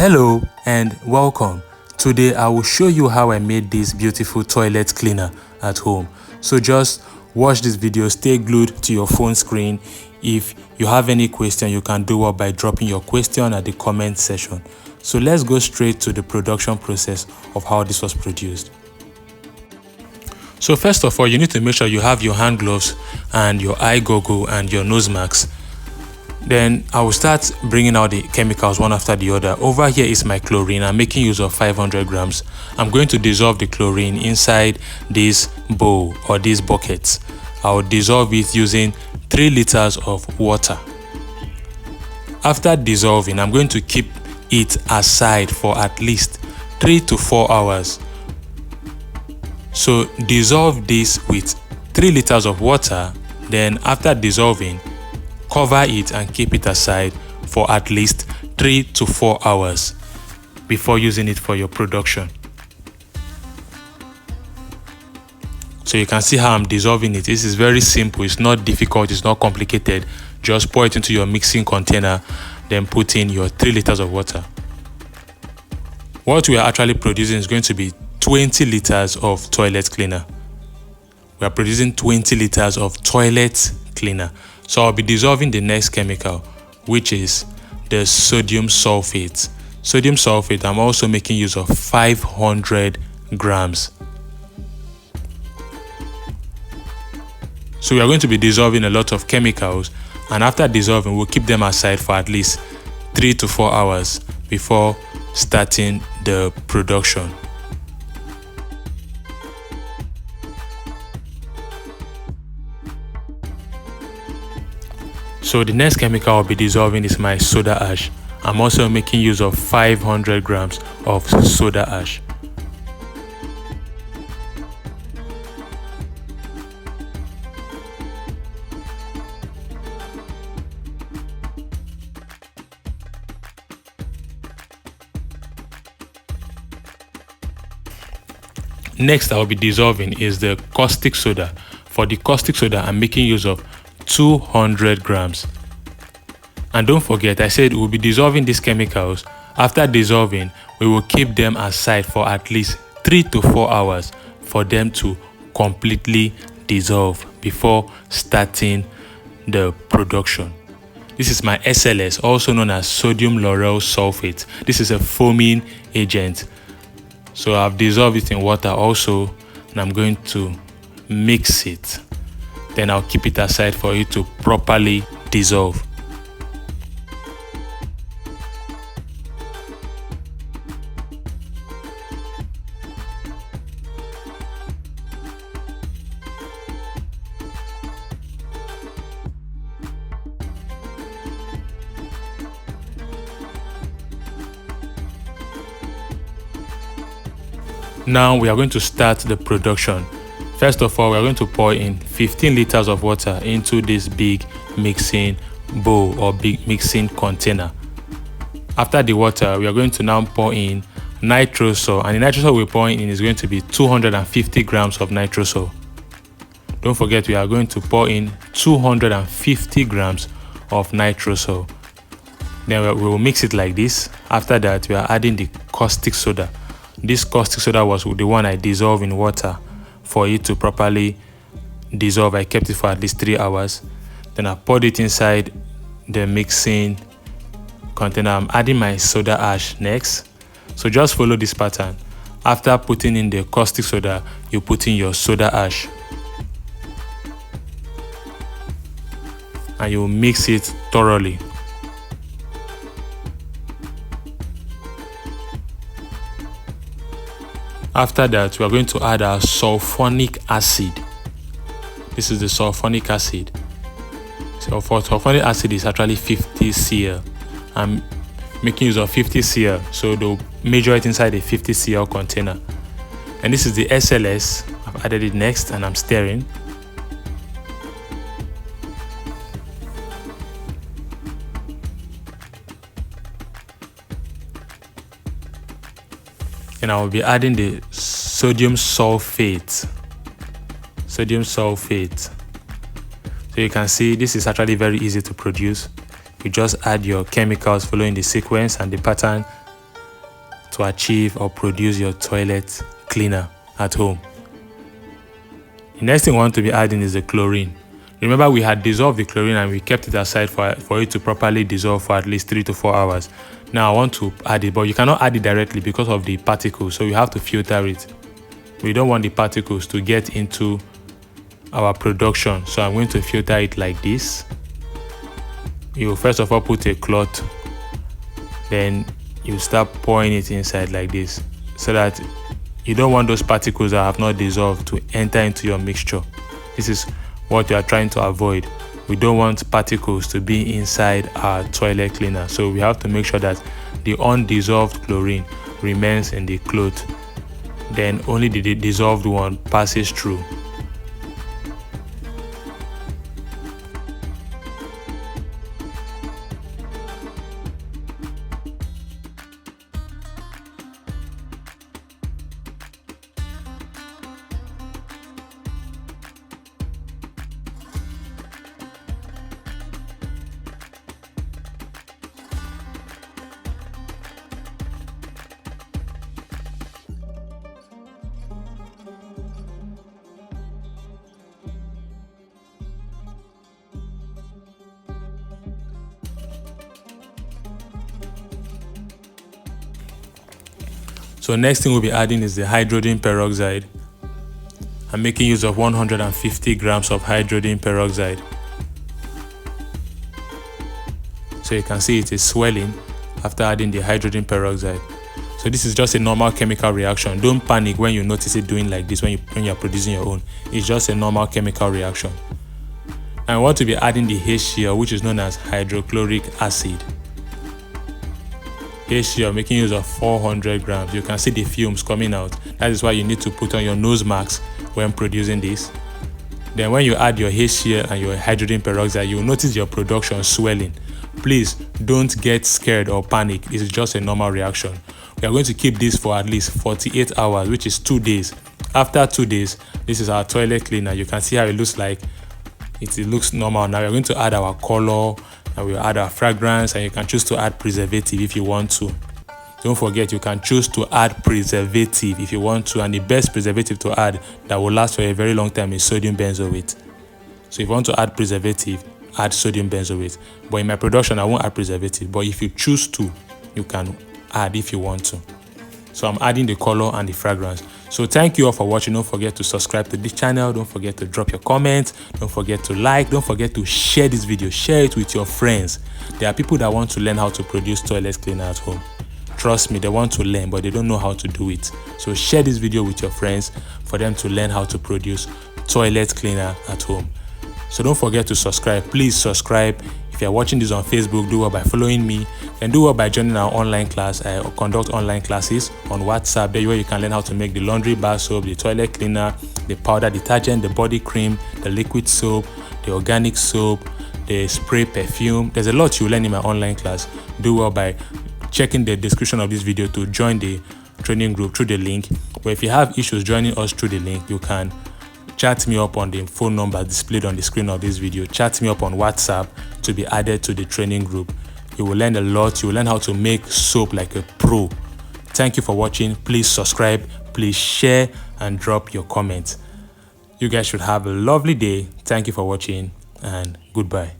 Hello and welcome. Today I will show you how I made this beautiful toilet cleaner at home. So just watch this video, stay glued to your phone screen. If you have any question, you can do it by dropping your question at the comment section. So let's go straight to the production process of how this was produced. So first of all, you need to make sure you have your hand gloves and your eye goggle and your nose masks. Then I will start bringing out the chemicals one after the other. Over here is my chlorine. I'm making use of 500 grams. I'm going to dissolve the chlorine inside this bowl or these buckets. I will dissolve it using 3 liters of water. After dissolving, I'm going to keep it aside for at least 3 to 4 hours. So dissolve this with 3 liters of water. Then after dissolving, cover it and keep it aside for at least 3 to 4 hours before using it for your production. So you can see how I'm dissolving it. This is very simple. It's not difficult. It's not complicated. Just pour it into your mixing container, then put in your 3 liters of water. What we are actually producing is going to be 20 liters of toilet cleaner. We are producing 20 liters of toilet cleaner. So I'll be dissolving the next chemical, which is the sodium sulfate. Sodium sulfate, I'm also making use of 500 grams. So we are going to be dissolving a lot of chemicals, and after dissolving, we'll keep them aside for at least 3 to 4 hours before starting the production. So the next chemical I'll be dissolving is my soda ash. I'm also making use of 500 grams of soda ash. Next I'll be dissolving is the caustic soda. For the caustic soda, I'm making use of 200 grams. And don't forget, I said we'll be dissolving these chemicals. After dissolving, we will keep them aside for at least 3 to 4 hours for them to completely dissolve before starting the production. This is my SLS, also known as sodium lauryl sulfate. This is a foaming agent. So I've dissolved it in water also, and I'm going to mix it. Then I'll keep it aside for it to properly dissolve. Now we are going to start the production. First of all, we are going to pour in 15 liters of water into this big mixing bowl or big mixing container. After the water, we are going to now pour in nitrosol, and the nitrosol we're pouring in is going to be 250 grams of nitrosol. Don't forget, we are going to pour in 250 grams of nitrosol. Then we will mix it like this. After that, we are adding the caustic soda. This caustic soda was the one I dissolved in water. For it to properly dissolve, I kept it for at least 3 hours. Then I poured it inside the mixing container. I'm adding my soda ash next. So just follow this pattern. After putting in the caustic soda, you put in your soda ash. And you mix it thoroughly. After that, we are going to add our sulfonic acid. This is the sulfonic acid. So for sulfonic acid is actually 50 cl. I'm making use of 50 cl, so they'll measure it inside a 50 cl container. And this is the SLS. I've added it next, and I'm stirring. And I will be adding the sodium sulfate. Sodium sulfate. So you can see this is actually very easy to produce. You just add your chemicals following the sequence and the pattern to achieve or produce your toilet cleaner at home. The next thing we want to be adding is the chlorine. Remember, we had dissolved the chlorine and we kept it aside for it to properly dissolve for at least 3 to 4 hours. Now I want to add it, but you cannot add it directly because of the particles, so you have to filter it. We don't want the particles to get into our production, so I'm going to filter it like this. You first of all put a cloth, then you start pouring it inside like this, so that you don't want those particles that have not dissolved to enter into your mixture. This is what you are trying to avoid. We don't want particles to be inside our toilet cleaner, so we have to make sure that the undissolved chlorine remains in the cloth, then only the dissolved one passes through. So next thing we'll be adding is the hydrogen peroxide. I'm making use of 150 grams of hydrogen peroxide. So you can see it is swelling after adding the hydrogen peroxide. So this is just a normal chemical reaction. Don't panic when you notice it doing like this when you're producing your own. It's just a normal chemical reaction. Now I want to be adding the HCl, which is known as hydrochloric acid. HCl, making use of 400 grams. You can see the fumes coming out. That is why you need to put on your nose masks when producing this. Then when you add your HCl and your hydrogen peroxide, you will notice your production swelling. Please don't get scared or panic. It's just a normal reaction. We are going to keep this for at least 48 hours, which is 2 days. After 2 days, this is our toilet cleaner. You can see how it looks like. It looks normal. Now we're going to add our color, and we'll add our fragrance, and you can choose to add preservative if you want to. Don't forget, you can choose to add preservative if you want to, and the best preservative to add that will last for a very long time is sodium benzoate. So if you want to add preservative, add sodium benzoate. But in my production, I won't add preservative, but if you choose to, you can add if you want to. So I'm adding the color and the fragrance. So thank you all for watching. Don't forget to subscribe to this channel. Don't forget to drop your comments. Don't forget to like. Don't forget to share this video. Share it with your friends. There are people that want to learn how to produce toilet cleaner at home. Trust me, they want to learn, but they don't know how to do it. So share this video with your friends for them to learn how to produce toilet cleaner at home. So don't forget to subscribe. Please subscribe. If you're watching this on Facebook, do it by following me, and do it by joining our online class. I conduct online classes on WhatsApp. There where you can learn how to make the laundry bar soap, the toilet cleaner, the powder detergent, the body cream, the liquid soap, the organic soap, the spray perfume. There's a lot you learn in my online class. Do well by checking the description of this video to join the training group through the link. But if you have issues joining us through the link, you can chat me up on the phone number displayed on the screen of this video. Chat me up on WhatsApp to be added to the training group. You will learn a lot. You will learn how to make soap like a pro. Thank you for watching. Please subscribe, please share, and drop your comments. You guys should have a lovely day. Thank you for watching, and goodbye.